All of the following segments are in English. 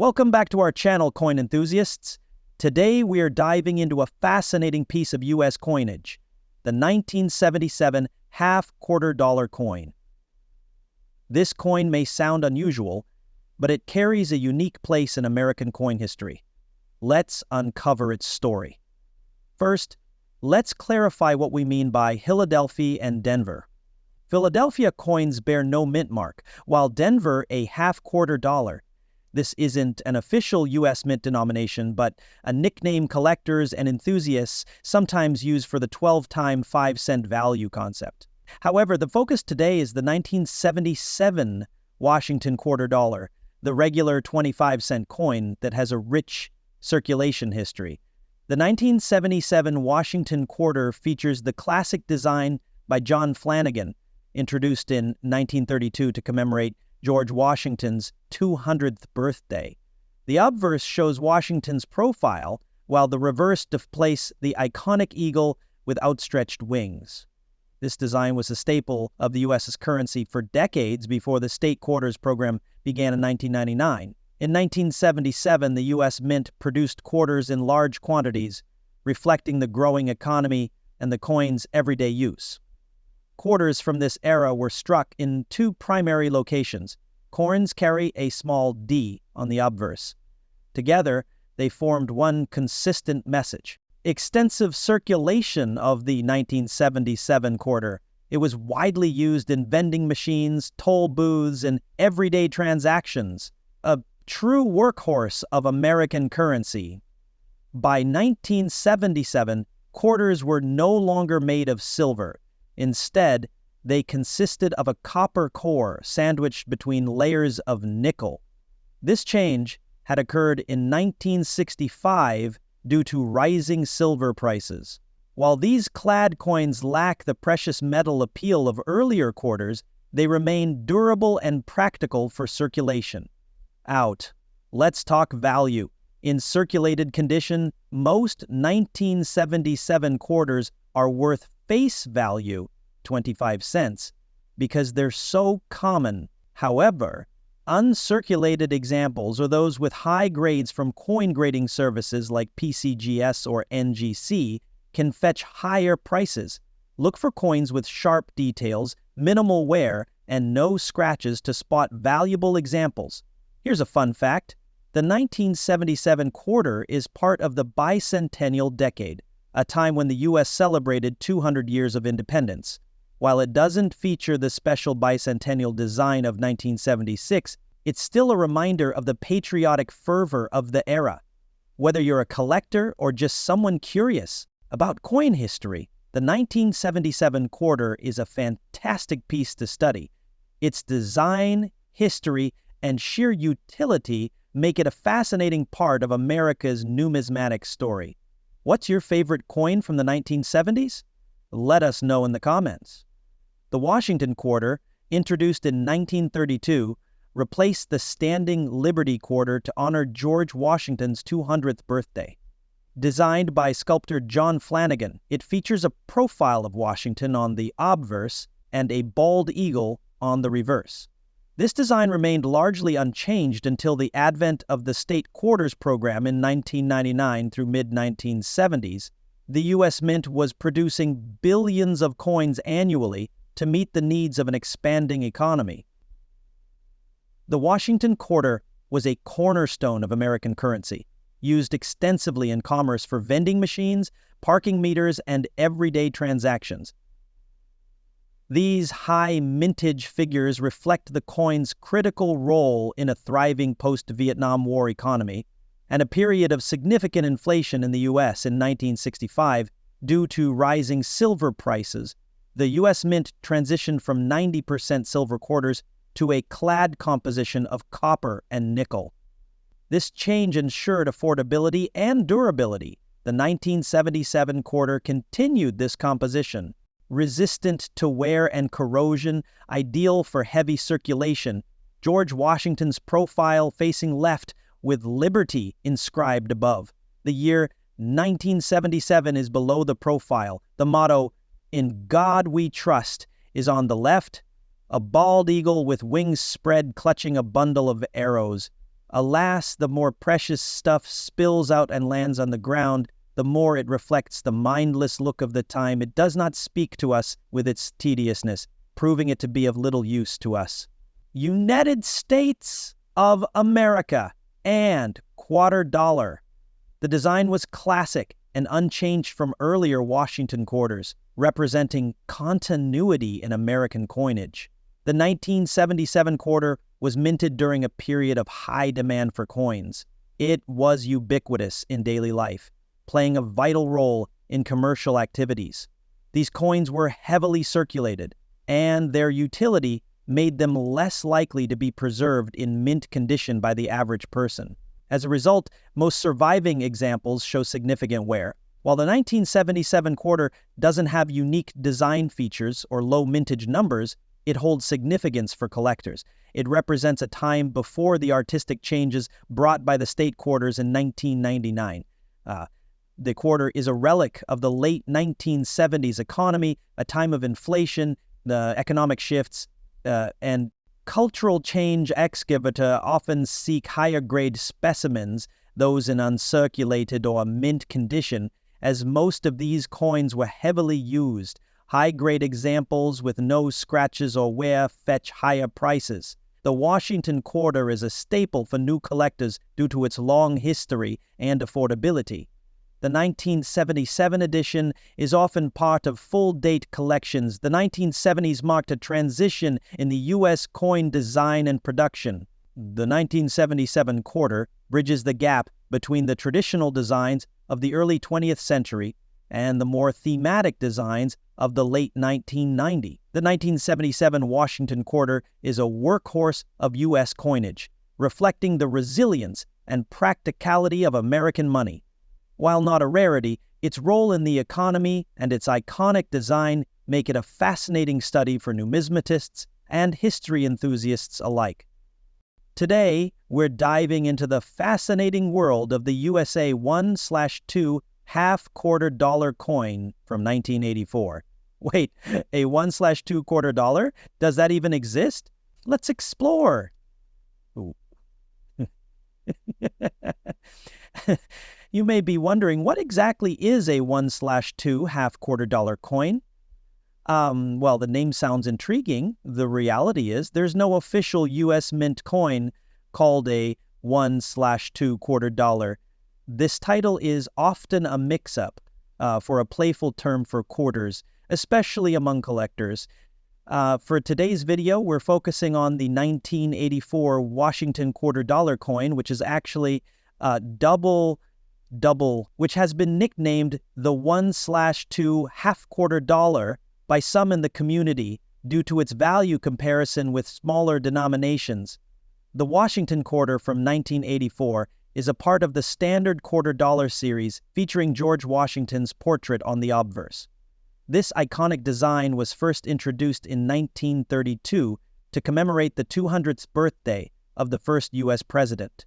Welcome back to our channel, coin enthusiasts. Today we are diving into a fascinating piece of U.S. coinage, the 1977 half-quarter dollar coin. This coin may sound unusual, but it carries a unique place in American coin history. Let's uncover its story. First, let's clarify what we mean by Philadelphia and Denver. Philadelphia coins bear no mint mark, while Denver a half-quarter dollar. This isn't an official U.S. mint denomination, but a nickname collectors and enthusiasts sometimes use for the 12-time 5-cent value concept. However, the focus today is the 1977 Washington quarter dollar, the regular 25-cent coin that has a rich circulation history. The 1977 Washington quarter features the classic design by John Flanagan, introduced in 1932 to commemorate George Washington's 200th birthday. The obverse shows Washington's profile, while the reverse displays the iconic eagle with outstretched wings. This design was a staple of the U.S.'s currency for decades before the state quarters program began in 1999. In 1977, the U.S. Mint produced quarters in large quantities, reflecting the growing economy and the coin's everyday use. Quarters from this era were struck in two primary locations. Coins carry a small d on the obverse. Together, they formed one consistent message. Extensive circulation of the 1977 quarter. It was widely used in vending machines, toll booths, and everyday transactions. A true workhorse of American currency. By 1977, quarters were no longer made of silver. Instead, they consisted of a copper core sandwiched between layers of nickel. This change had occurred in 1965 due to rising silver prices. While these clad coins lack the precious metal appeal of earlier quarters, they remain durable and practical for circulation. Let's talk value. In circulated condition, most 1977 quarters are worth face value, 25 cents, because they're so common. However, uncirculated examples, or those with high grades from coin grading services like PCGS or NGC, can fetch higher prices. Look for coins with sharp details, minimal wear, and no scratches to spot valuable examples. Here's a fun fact. The 1977 quarter is part of the bicentennial decade, a time when the U.S. celebrated 200 years of independence. While it doesn't feature the special bicentennial design of 1976, it's still a reminder of the patriotic fervor of the era. Whether you're a collector or just someone curious about coin history, the 1977 quarter is a fantastic piece to study. Its design, history, and sheer utility make it a fascinating part of America's numismatic story. What's your favorite coin from the 1970s? Let us know in the comments. The Washington quarter, introduced in 1932, replaced the standing Liberty quarter to honor George Washington's 200th birthday. Designed by sculptor John Flanagan, it features a profile of Washington on the obverse and a bald eagle on the reverse. This design remained largely unchanged until the advent of the state quarters program in 1999 through mid-1970s. The U.S. Mint was producing billions of coins annually to meet the needs of an expanding economy. The Washington quarter was a cornerstone of American currency, used extensively in commerce for vending machines, parking meters, and everyday transactions. These high mintage figures reflect the coin's critical role in a thriving post-Vietnam War economy and a period of significant inflation in the U.S. in 1965 due to rising silver prices. The U.S. Mint transitioned from 90% silver quarters to a clad composition of copper and nickel. This change ensured affordability and durability. The 1977 quarter continued this composition. Resistant to wear and corrosion, ideal for heavy circulation. George Washington's profile facing left with Liberty inscribed above. The year 1977 is below the profile. The motto, "In God We Trust," is on the left. A bald eagle with wings spread clutching a bundle of arrows. Alas, the more precious stuff spills out and lands on the ground, the more it reflects the mindless look of the time. It does not speak to us with its tediousness, proving it to be of little use to us. United States of America and quarter dollar. The design was classic and unchanged from earlier Washington quarters, representing continuity in American coinage. The 1977 quarter was minted during a period of high demand for coins. It was ubiquitous in daily life, playing a vital role in commercial activities. These coins were heavily circulated, and their utility made them less likely to be preserved in mint condition by the average person. As a result, most surviving examples show significant wear. While the 1977 quarter doesn't have unique design features or low mintage numbers, it holds significance for collectors. It represents a time before the artistic changes brought by the state quarters in 1999. The quarter is a relic of the late 1970s economy, a time of inflation, the economic shifts, and cultural change. Excavator often seek higher grade specimens, those in uncirculated or mint condition, as most of these coins were heavily used. High-grade examples with no scratches or wear fetch higher prices. The Washington quarter is a staple for new collectors due to its long history and affordability. The 1977 edition is often part of full-date collections. The 1970s marked a transition in the U.S. coin design and production. The 1977 quarter bridges the gap between the traditional designs of the early 20th century and the more thematic designs of the late 1990s. The 1977 Washington quarter is a workhorse of U.S. coinage, reflecting the resilience and practicality of American money. While not a rarity, its role in the economy and its iconic design make it a fascinating study for numismatists and history enthusiasts alike. Today, we're diving into the fascinating world of the USA 1/2 half-quarter dollar coin from 1984. Wait, a 1/2 quarter dollar? Does that even exist? Let's explore. Ooh. You may be wondering, what exactly is a 1/2 half-quarter dollar coin? Well, the name sounds intriguing. The reality is there's no official U.S. mint coin called a 1/2 quarter dollar. This title is often a mix-up for a playful term for quarters, especially among collectors. For today's video, we're focusing on the 1984 Washington quarter dollar coin, which is actually double, which has been nicknamed the 1/2 half-quarter dollar by some in the community due to its value comparison with smaller denominations. The Washington quarter from 1984 is a part of the standard quarter dollar series featuring George Washington's portrait on the obverse. This iconic design was first introduced in 1932 to commemorate the 200th birthday of the first U.S. president.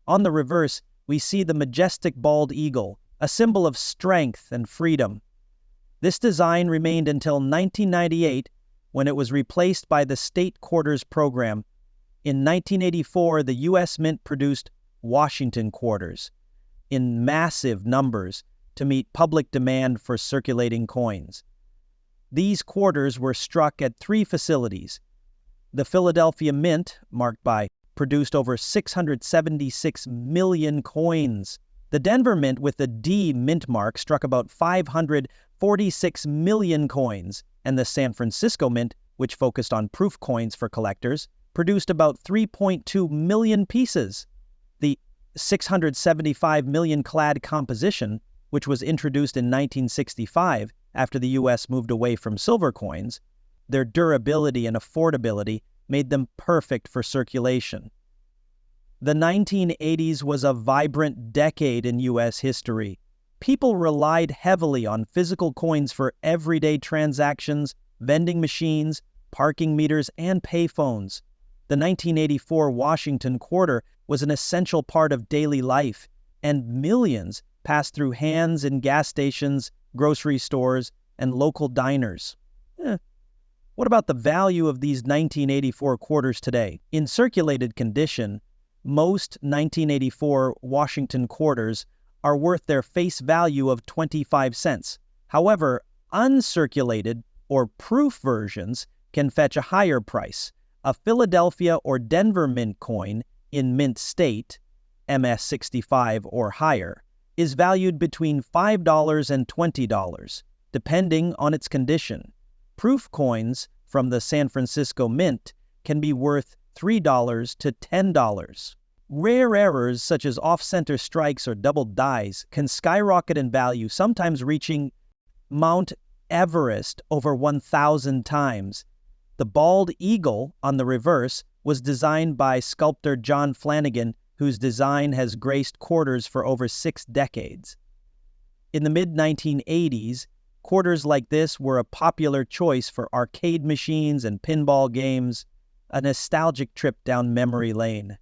On the reverse, we see the majestic bald eagle, a symbol of strength and freedom. This design remained until 1998, when it was replaced by the state quarters program. In 1984, the U.S. Mint produced Washington quarters in massive numbers to meet public demand for circulating coins. These quarters were struck at 3 facilities. The Philadelphia Mint, marked by, produced over 676 million coins. The Denver Mint, with the D mint mark, struck about 546 million coins, and the San Francisco Mint, which focused on proof coins for collectors, produced about 3.2 million pieces. The 675 million clad composition, which was introduced in 1965 after the U.S. moved away from silver coins, their durability and affordability made them perfect for circulation. The 1980s was a vibrant decade in U.S. history. People relied heavily on physical coins for everyday transactions, vending machines, parking meters, and payphones. The 1984 Washington quarter was an essential part of daily life, and millions passed through hands in gas stations, grocery stores, and local diners. What about the value of these 1984 quarters today? In circulated condition, Most 1984 Washington quarters are worth their face value of 25 cents. However, uncirculated or proof versions can fetch a higher price. A Philadelphia or Denver mint coin in mint state, MS-65 or higher, is valued between $5 and $20, depending on its condition. Proof coins from the San Francisco Mint can be worth $3 to $10. Rare errors such as off-center strikes or double dies can skyrocket in value, sometimes reaching Mount Everest over 1,000 times. The bald eagle on the reverse was designed by sculptor John Flanagan, whose design has graced quarters for over 6 decades. In the mid-1980s, quarters like this were a popular choice for arcade machines and pinball games, a nostalgic trip down memory lane.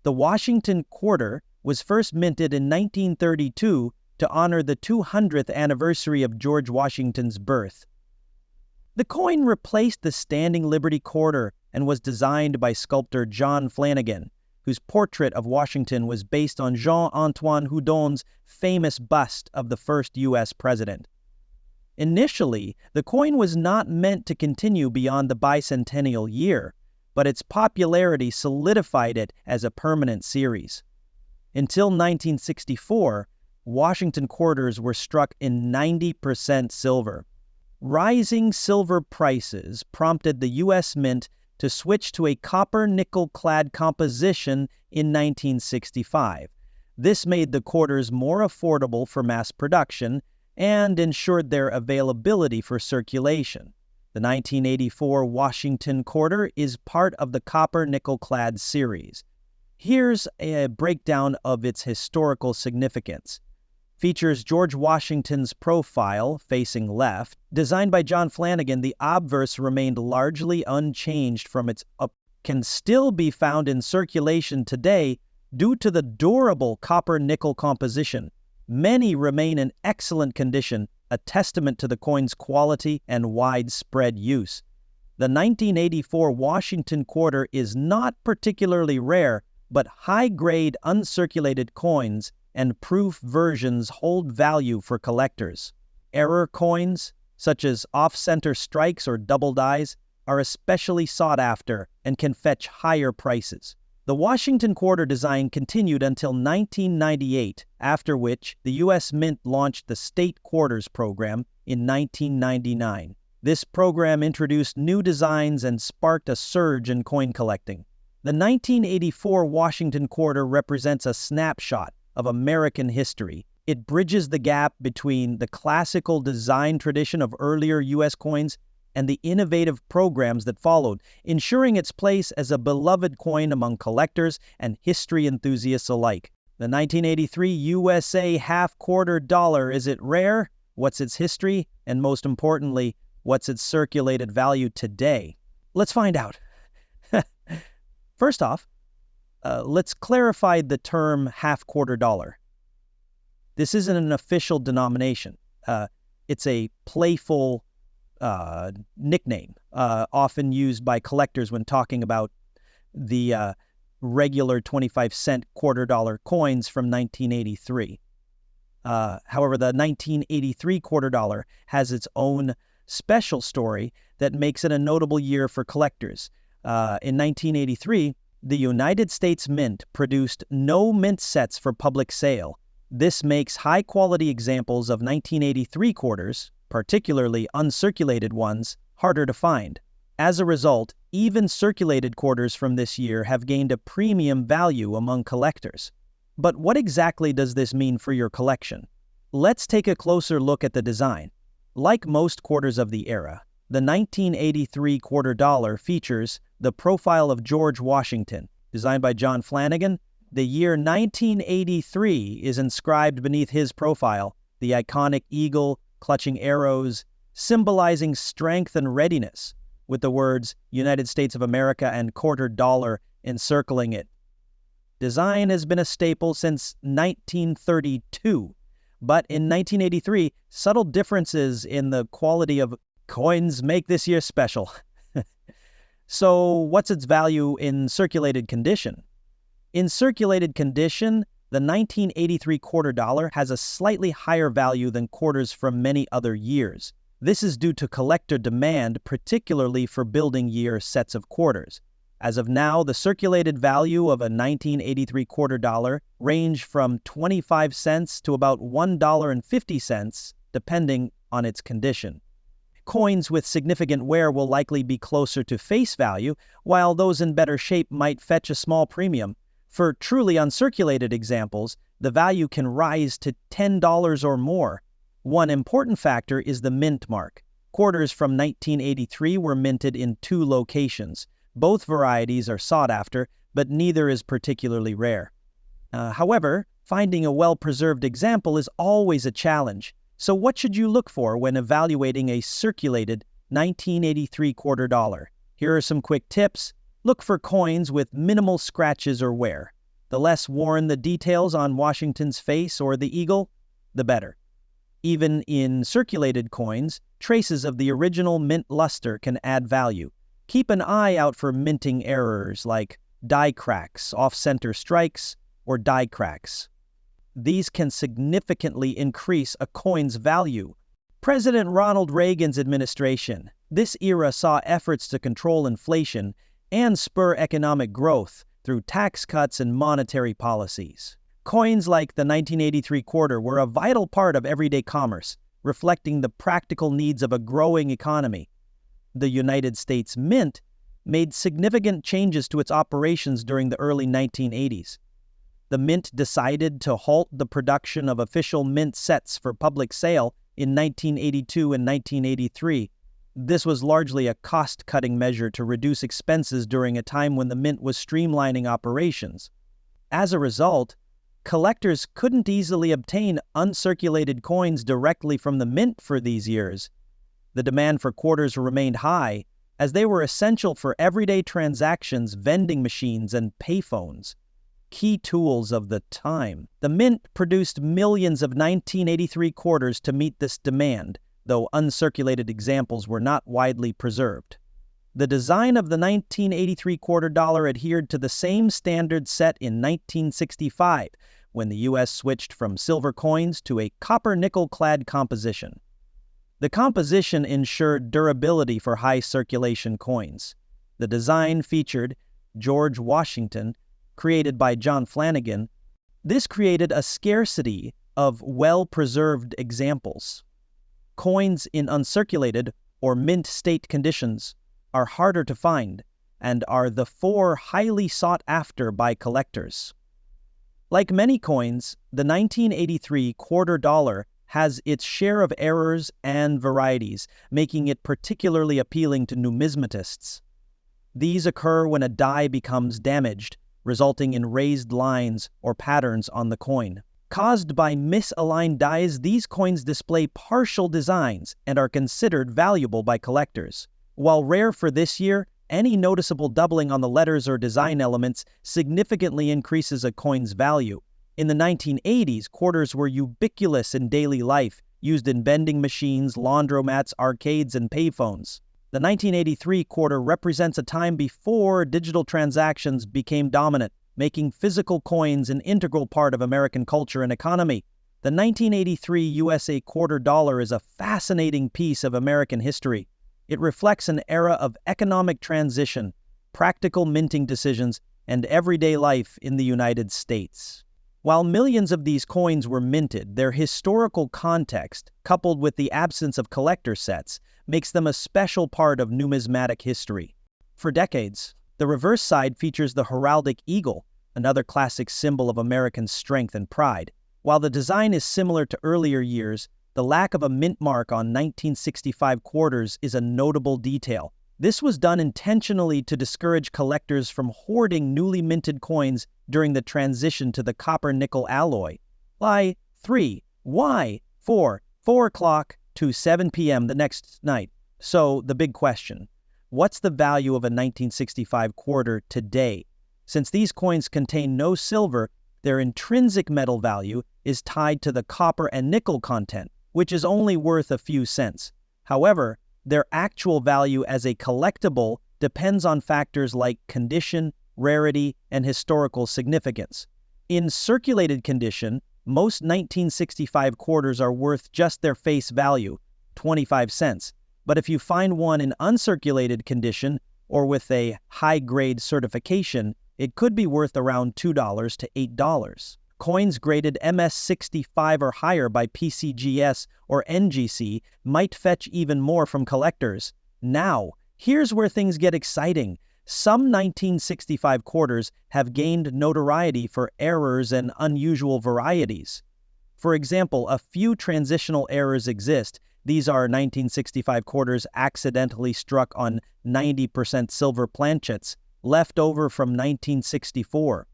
The Washington quarter was first minted in 1932 to honor the 200th anniversary of George Washington's birth. The coin replaced the standing Liberty quarter and was designed by sculptor John Flanagan, whose portrait of Washington was based on Jean-Antoine Houdon's famous bust of the first U.S. president. Initially, the coin was not meant to continue beyond the bicentennial year, but its popularity solidified it as a permanent series. Until 1964, Washington quarters were struck in 90% silver. Rising silver prices prompted the U.S. Mint to switch to a copper-nickel-clad composition in 1965. This made the quarters more affordable for mass production and ensured their availability for circulation. The 1984 Washington quarter is part of the copper-nickel-clad series. Here's a breakdown of its historical significance. Features George Washington's profile, facing left. Designed by John Flanagan, the obverse remained largely unchanged from its can still be found in circulation today due to the durable copper-nickel composition. Many remain in excellent condition, a testament to the coin's quality and widespread use. The 1984 Washington quarter is not particularly rare, but high-grade uncirculated coins and proof versions hold value for collectors. Error coins, such as off-center strikes or double dies, are especially sought after and can fetch higher prices. The Washington quarter design continued until 1998, after which the U.S. Mint launched the State Quarters program in 1999. This program introduced new designs and sparked a surge in coin collecting. The 1984 Washington quarter represents a snapshot of American history. It bridges the gap between the classical design tradition of earlier U.S. coins and the innovative programs that followed, ensuring its place as a beloved coin among collectors and history enthusiasts alike. The 1983 USA half-quarter dollar, is it rare? What's its history? And most importantly, what's its circulated value today? Let's find out. First off, let's clarify the term half-quarter dollar. This isn't an official denomination. It's a playful nickname, often used by collectors when talking about the regular 25-cent quarter dollar coins from 1983. However, the 1983 quarter dollar has its own special story that makes it a notable year for collectors. In 1983, the United States Mint produced no mint sets for public sale. This makes high-quality examples of 1983 quarters, particularly uncirculated ones, harder to find. As a result, even circulated quarters from this year have gained a premium value among collectors. But what exactly does this mean for your collection? Let's take a closer look at the design. Like most quarters of the era, the 1983 quarter dollar features the profile of George Washington, designed by John Flanagan. The year 1983 is inscribed beneath his profile, the iconic eagle clutching arrows, symbolizing strength and readiness, with the words United States of America and quarter dollar encircling it. Design has been a staple since 1932, but in 1983, subtle differences in the quality of coins make this year special. So what's its value in circulated condition? In circulated condition, the 1983 quarter dollar has a slightly higher value than quarters from many other years. This is due to collector demand, particularly for building year sets of quarters. As of now, the circulated value of a 1983 quarter dollar range from 25 cents to about $1.50, depending on its condition. Coins with significant wear will likely be closer to face value, while those in better shape might fetch a small premium. For truly uncirculated examples, the value can rise to $10 or more. One important factor is the mint mark. Quarters from 1983 were minted in 2 locations. Both varieties are sought after, but neither is particularly rare. However, finding a well-preserved example is always a challenge. So what should you look for when evaluating a circulated 1983 quarter dollar? Here are some quick tips. Look for coins with minimal scratches or wear. The less worn the details on Washington's face or the eagle, the better. Even in circulated coins, traces of the original mint luster can add value. Keep an eye out for minting errors like die cracks, off-center strikes, or die cracks. These can significantly increase a coin's value. President Ronald Reagan's administration. This era saw efforts to control inflation and spur economic growth through tax cuts and monetary policies. Coins like the 1983 quarter were a vital part of everyday commerce, reflecting the practical needs of a growing economy. The United States Mint made significant changes to its operations during the early 1980s. The Mint decided to halt the production of official mint sets for public sale in 1982 and 1983. This was largely a cost-cutting measure to reduce expenses during a time when the Mint was streamlining operations. As a result, collectors couldn't easily obtain uncirculated coins directly from the Mint for these years. The demand for quarters remained high, as they were essential for everyday transactions, vending machines, and payphones. Key tools of the time. The Mint produced millions of 1983 quarters to meet this demand, though uncirculated examples were not widely preserved. The design of the 1983 quarter dollar adhered to the same standard set in 1965, when the U.S. switched from silver coins to a copper-nickel-clad composition. The composition ensured durability for high-circulation coins. The design featured George Washington, created by John Flanagan. This created a scarcity of well-preserved examples. Coins in uncirculated or mint state conditions are harder to find and are therefore highly sought after by collectors. Like many coins, the 1983 quarter dollar has its share of errors and varieties, making it particularly appealing to numismatists. These occur when a die becomes damaged, resulting in raised lines or patterns on the coin. Caused by misaligned dies, these coins display partial designs and are considered valuable by collectors. While rare for this year, any noticeable doubling on the letters or design elements significantly increases a coin's value. In the 1980s, quarters were ubiquitous in daily life, used in vending machines, laundromats, arcades, and payphones. The 1983 quarter represents a time before digital transactions became dominant, making physical coins an integral part of American culture and economy. The 1983 USA quarter dollar is a fascinating piece of American history. It reflects an era of economic transition, practical minting decisions, and everyday life in the United States. While millions of these coins were minted, their historical context, coupled with the absence of collector sets, makes them a special part of numismatic history. For decades, the reverse side features the heraldic eagle, another classic symbol of American strength and pride. While the design is similar to earlier years, the lack of a mint mark on 1965 quarters is a notable detail. This was done intentionally to discourage collectors from hoarding newly minted coins during the transition to the copper-nickel alloy. Lie 3. Why 4 o'clock to 7 p.m. the next night? So, the big question. What's the value of a 1965 quarter today? Since these coins contain no silver, their intrinsic metal value is tied to the copper and nickel content, which is only worth a few cents. However, their actual value as a collectible depends on factors like condition, rarity, and historical significance. In circulated condition, most 1965 quarters are worth just their face value, 25 cents. But if you find one in uncirculated condition or with a high-grade certification, it could be worth around $2 to $8. Coins graded MS65 or higher by PCGS or NGC might fetch even more from collectors. Now, here's where things get exciting. Some 1965 quarters have gained notoriety for errors and unusual varieties. For example, a few transitional errors exist. These are 1965 quarters accidentally struck on 90% silver planchets, left over from 1964.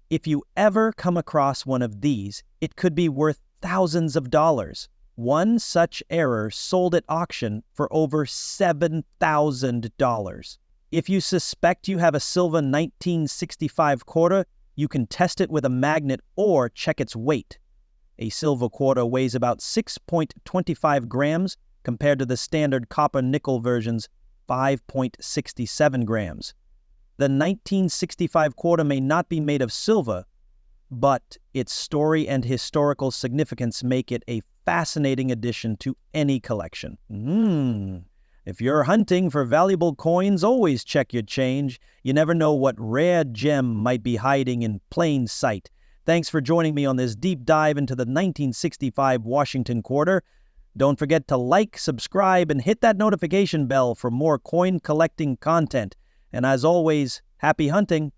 If you ever come across one of these, it could be worth thousands of dollars. One such error sold at auction for over $7,000. If you suspect you have a silver 1965 quarter, you can test it with a magnet or check its weight. A silver quarter weighs about 6.25 grams compared to the standard copper-nickel version's 5.67 grams. The 1965 quarter may not be made of silver, but its story and historical significance make it a fascinating addition to any collection. If you're hunting for valuable coins, always check your change. You never know what rare gem might be hiding in plain sight. Thanks for joining me on this deep dive into the 1965 Washington quarter. Don't forget to like, subscribe, and hit that notification bell for more coin collecting content. And as always, happy hunting!